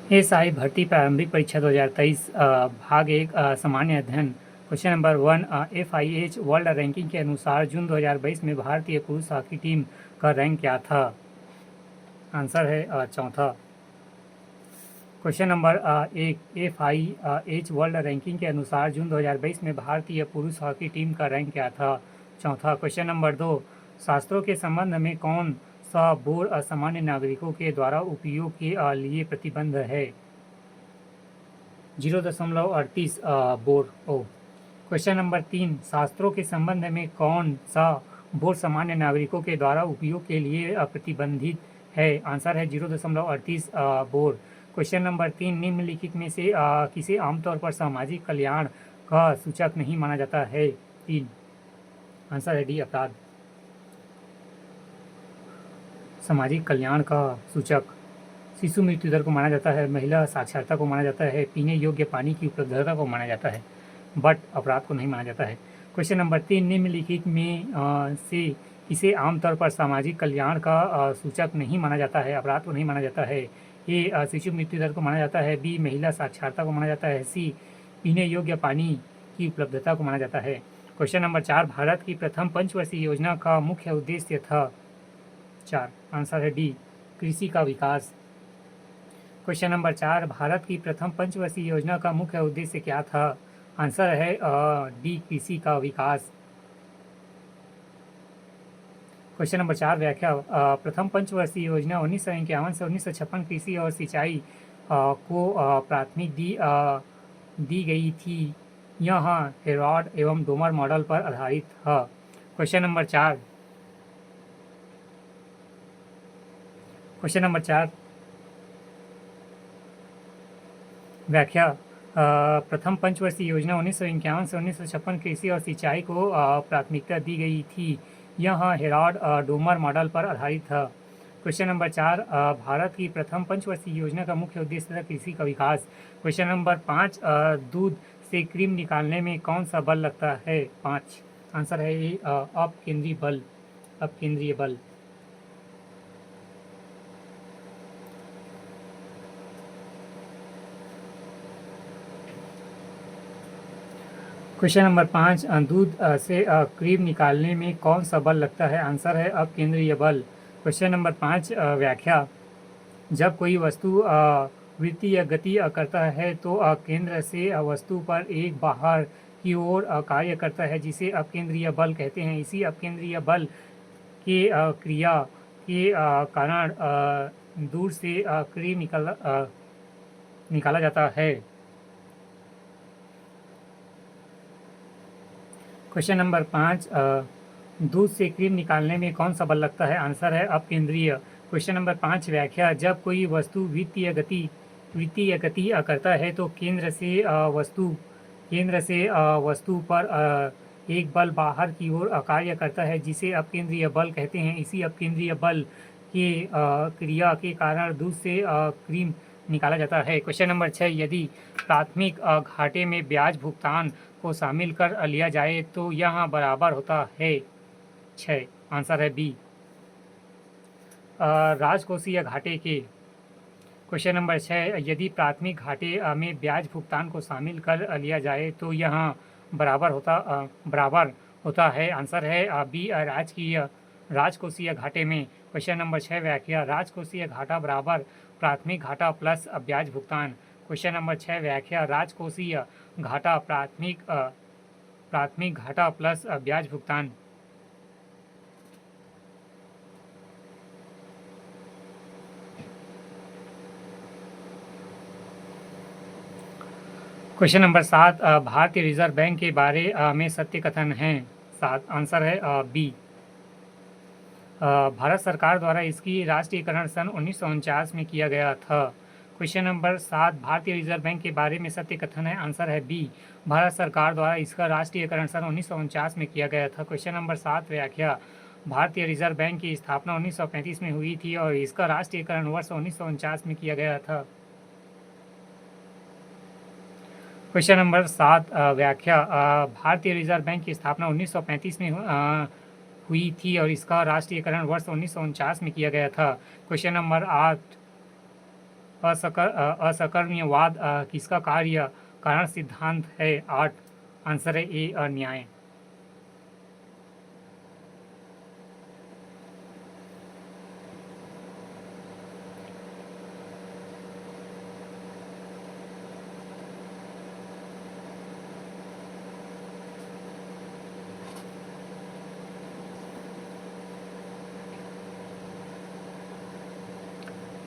ASI भर्ती प्रारंभिक परीक्षा 2023 भाग एक सामान्य अध्ययन। Question number 1, FIH world ranking के अनुसार जून 2022 में भारतीय पुरुष हॉकी टीम का रैंक क्या था? आंसर है चौथा। Question number 1, FIH world ranking के अनुसार जून 2022 में भारतीय पुरुष हॉकी टीम का रैंक क्या था? चौथा। क्वेश्चन नंबर 2, शास्त्रों के संबंध में कौन सा बोर्ड असामान्य नागरिकों के द्वारा उपयोग के लिए प्रतिबंध है? 0.38 बोर ओ। क्वेश्चन नंबर 3, शास्त्रों के संबंध में कौन सा बोर्ड सामान्य नागरिकों के द्वारा उपयोग के लिए प्रतिबंधित है? आंसर है 0.38 बोर। क्वेश्चन नंबर 3, निम्नलिखित में से किसे आमतौर पर सामाजिक कल्याण का सूचक नहीं माना जाता है? 3। आंसर है डी, अपराध। सामाजिक कल्याण का सूचक शिशु मृत्यु दर को माना जाता है, महिला साक्षरता को माना जाता है, पीने योग्य पानी की उपलब्धता को माना जाता है, बट अपराध को नहीं माना जाता है। क्वेश्चन नंबर 3, निम्नलिखित में से इसे आमतौर पर सामाजिक कल्याण का सूचक नहीं माना जाता है, अपराध को नहीं माना जाता है? ए, शिशु मृत्यु दर को माना जाता है, बी, महिला साक्षरता को माना जाता है, सी, पीने योग्य पानी की उपलब्धता को माना जाता है। क्वेश्चन नंबर 4, भारत की प्रथम पंचवर्षीय योजना का मुख्य उद्देश्य था? 4। आंसर है डी, कृषि का विकास। क्वेश्चन नंबर 4, भारत की प्रथम पंचवर्षीय योजना का मुख्य उद्देश्य क्या था? आंसर है डी, कृषि का विकास। क्वेश्चन नंबर 4 व्याख्या। प्रथम पंचवर्षीय योजना 1951 से 1956 कृषि और सिंचाई को प्राथमिकता दी गई थी। यह हेरॉड एवं डोमर मॉडल पर आधारित है। क्वेश्चन नंबर 4 व्याख्या। प्रथम पंचवर्षीय योजना 1951 से 1956 कृषि और सिंचाई को प्राथमिकता दी गई थी। यह हेरॉड डोमर मॉडल पर आधारित था। क्वेश्चन नंबर 4, भारत की प्रथम पंचवर्षीय योजना का मुख्य उद्देश्य था कृषि का विकास। क्वेश्चन नंबर 5, दूध से क्रीम निकालने में कौन सा बल लगता है? 5। आंसर है ये अपकेंद्रीय बल। अपकेंद्रीय बल। क्वेश्चन नंबर 5, दूध से क्रीम निकालने में कौन सा बल लगता है? आंसर है अपकेंद्रीय बल। क्वेश्चन नंबर 5 व्याख्या। जब कोई वस्तु वृत्ति या गति करता है तो केंद्र से वस्तु पर एक बाहर की ओर कार्य करता है, जिसे अपकेंद्रीय बल कहते हैं। इसी अपकेंद्रीय बल के क्रिया के कारण दूर से क्रीम निकाला जाता है। क्वेश्चन नंबर 5, दूध से क्रीम निकालने में कौन सा बल लगता है? आंसर है अपकेंद्रीय। क्वेश्चन नंबर 5 व्याख्या। जब कोई वस्तु वृत्तीय गति करता है तो केंद्र से वस्तु पर एक बल बाहर की ओर कार्य करता है, जिसे अपकेंद्रीय बल कहते हैं। इसी अपकेंद्रीय बल के क्रिया के कारण दूध से क्रीम निकाला जाता है। क्वेश्चन नंबर 6, यदि प्राथमिक घाटे में ब्याज भुगतान को शामिल कर लिया जाए तो यह बराबर होता है? 6। आंसर है बी, राजकोषीय घाटे के। क्वेश्चन नंबर 6, यदि प्राथमिक घाटे में ब्याज भुगतान को शामिल कर लिया जाए तो यह बराबर होता है? आंसर है बी, राजकोषीय घाटे में। क्वेश्चन नंबर 6 व्याख्या। राजकोषीय घाटा बराबर प्राथमिक घाटा प्लस ब्याज भुगतान। क्वेश्चन नंबर 6 व्याख्या। राजकोषीय घाटा प्राथमिक घाटा प्लस ब्याज भुगतान। क्वेश्चन नंबर 7, भारतीय रिजर्व बैंक के बारे में सत्य कथन है? 7। आंसर है बी, भारत सरकार द्वारा इसकी राष्ट्रीयकरण सन 1949 में किया गया था। क्वेश्चन नंबर 7, भारतीय रिजर्व बैंक के बारे में सत्य कथन है? आंसर है बी, भारत सरकार द्वारा इसका राष्ट्रीयकरण सन 1949 में किया गया था। क्वेश्चन नंबर 7 व्याख्या। भारतीय रिजर्व बैंक की स्थापना 1935 में हुई थी और इसका राष्ट्रीयकरण वर्ष 1949 में किया गया था। क्वेश्चन नंबर 7 व्याख्या। भारतीय रिजर्व बैंक की स्थापना 1935 में हुई थी और इसका राष्ट्रीयकरण वर्ष 1949 में किया गया था। क्वेश्चन नंबर 8 असकर्म्यवाद किसका कार्य कारण सिद्धांत है? 8। आंसर है ए न्याय।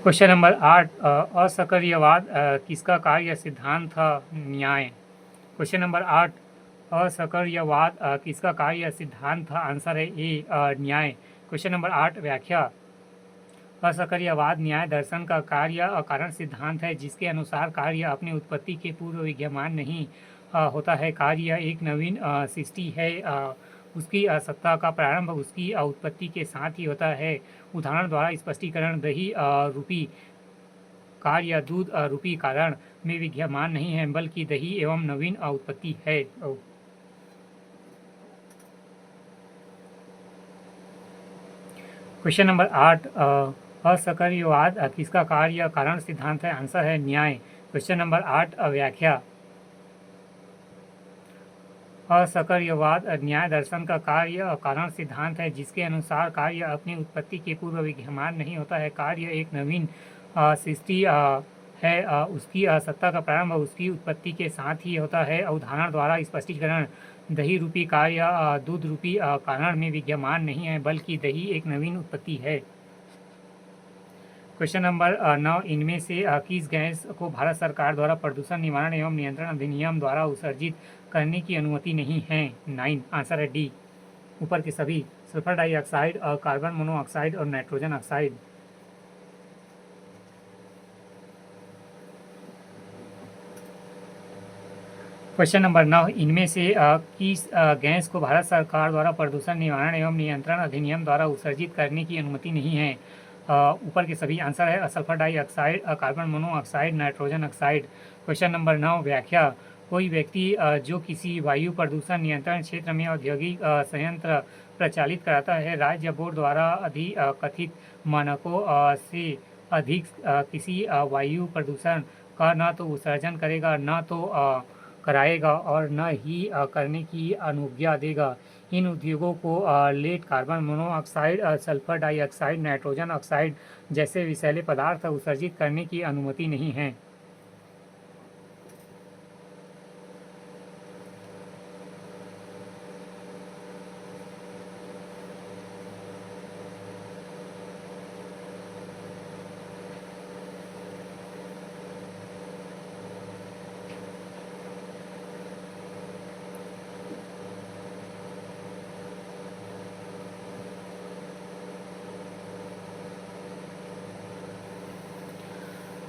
क्वेश्चन नंबर 8 असकर्यवाद किसका कार्य सिद्धांत था? न्याय। क्वेश्चन नंबर 8 असकर्यवाद किसका कार्य सिद्धांत था? आंसर है ए न्याय। क्वेश्चन नंबर 8 व्याख्या। असकर्यवाद न्याय दर्शन का कार्य कारण सिद्धांत है जिसके अनुसार कार्य अपनी उत्पत्ति के पूर्व विद्यमान नहीं होता है। कार्य एक नवीन सृष्टि है, उसकी सत्ता का प्रारंभ उसकी उत्पत्ति के साथ ही होता है। उदाहरण द्वारा स्पष्टीकरण। दही रूपी कार्य दूध रूपी कारण में विद्यमान नहीं है, बल्कि दही एवं नवीन उत्पत्ति है। क्वेश्चन नंबर 8 असकर्यवाद किसका कार्य कारण सिद्धांत है? आंसर है न्याय। क्वेश्चन नंबर 8 व्याख्या। असकर्यवाद न्याय दर्शन का कार्य कारण सिद्धांत है जिसके अनुसार कार्य अपनी उत्पत्ति के पूर्व विद्यमान नहीं होता है। कार्य एक नवीन सृष्टि है, उसकी सत्ता का प्रारंभ उसकी उत्पत्ति के साथ ही होता है। उदाहरण द्वारा स्पष्टीकरण। दही रूपी कार्य दूध रूपी कारण में विद्यमान नहीं है, बल्कि दही एक नवीन उत्पत्ति है। क्वेश्चन नंबर 9 इनमें से किस गैस को भारत सरकार द्वारा प्रदूषण निवारण एवं नियंत्रण अधिनियम द्वारा उत्सर्जित करने की अनुमति नहीं है? 9। आंसर है डी ऊपर के सभी। सल्फर डाइऑक्साइड और कार्बन मोनोऑक्साइड और नाइट्रोजन ऑक्साइड। क्वेश्चन नंबर 9 इनमें से किस गैस को भारत सरकार द्वारा प्रदूषण निवारण एवं नियंत्रण अधिनियम द्वारा उत्सर्जित करने की अनुमति नहीं है? ऊपर के सभी। आंसर है sulphur dioxide, carbon monoxide, nitrogen oxide. Question number 9 व्याख्या। कोई व्यक्ति जो किसी वायु प्रदूषण नियंत्रण क्षेत्र में औद्योगिक संयंत्र प्रचालित कराता है, राज्य बोर्ड द्वारा कथित मानकों से अधिक किसी वायु प्रदूषण का न तो उत्सर्जन करेगा, न तो कराएगा और न ही करने की अनुज्ञा देगा। इन उद्योगों को lead, carbon monoxide, sulphur dioxide, nitrogen oxide जैसे विषैले पदार्थ उत्सर्जित करने की अनुमति नहीं है।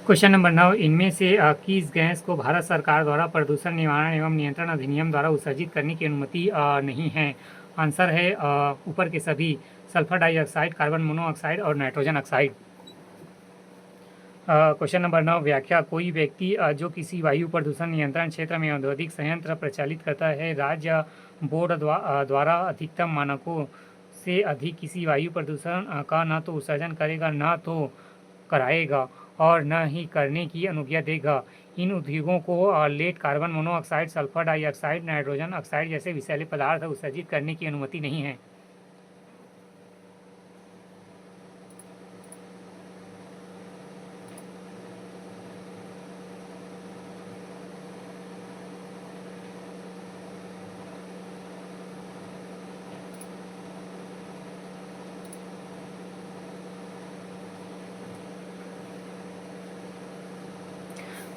क्वेश्चन नंबर 9 इनमें से किस गैस को भारत सरकार द्वारा प्रदूषण निवारण एवं नियंत्रण अधिनियम द्वारा उत्सर्जित करने की अनुमति नहीं है? आंसर है ऊपर के सभी। सल्फर डाइऑक्साइड, कार्बन मोनोऑक्साइड और नाइट्रोजन ऑक्साइड। क्वेश्चन नंबर 9 व्याख्या। कोई व्यक्ति जो किसी वायु प्रदूषण नियंत्रण क्षेत्र में औद्योगिक संयंत्र प्रचालित करता है, राज्य बोर्ड द्वारा अधिकतम मानकों से अधिक किसी वायु प्रदूषण का न तो उत्सर्जन करेगा, न तो कराएगा और न ही करने की अनुज्ञा देगा। इन उद्योगों को lead, carbon monoxide, sulphur dioxide, nitrogen oxide जैसे विषैले पदार्थ उत्सर्जित करने की अनुमति नहीं है।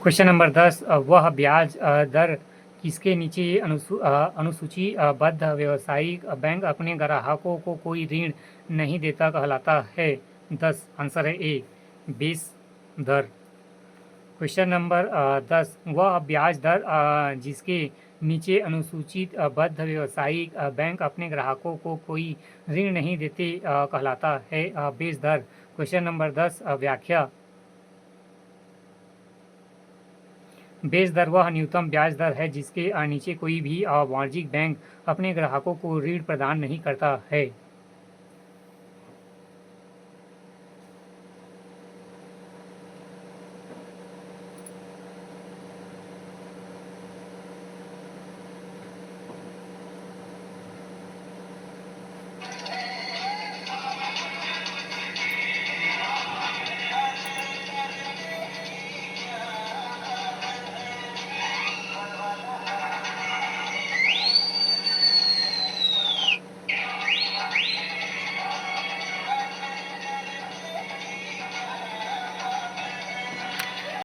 क्वेश्चन नंबर 10 वह ब्याज दर किसके नीचे अनुसूचीबद्ध व्यावसायिक बैंक अपने ग्राहकों को कोई ऋण नहीं देता कहलाता है? 10। आंसर है ए बेस दर। क्वेश्चन नंबर 10 वह ब्याज दर जिसके नीचे अनुसूचीबद्ध व्यावसायिक बैंक अपने ग्राहकों को कोई ऋण नहीं देते कहलाता है बेस दर। क्वेश्चन नंबर 10 व्याख्या। बेस दर वह न्यूनतम ब्याज दर है जिसके नीचे कोई भी वाणिज्यिक बैंक अपने ग्राहकों को ऋण प्रदान नहीं करता है।